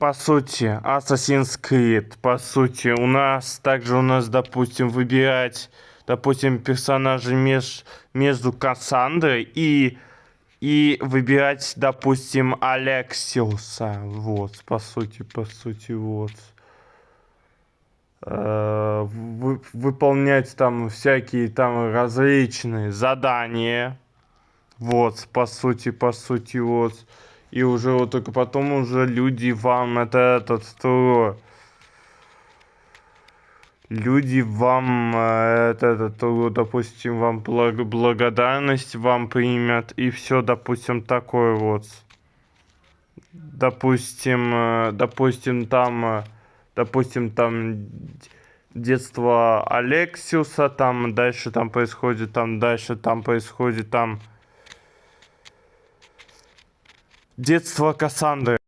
по сути, Assassin's Creed, по сути, у нас, допустим, выбирать, допустим, персонажей между Кассандрой и выбирать, допустим, Алексиуса, вот, по сути, вот. Выполнять там всякие там различные задания, вот, по сути, вот. И уже вот только потом уже люди вам люди вам, допустим, вам благодарность вам примят, и все, допустим, такое вот. Допустим, там детство Алексиуса, там дальше там происходит, детство Кассандры.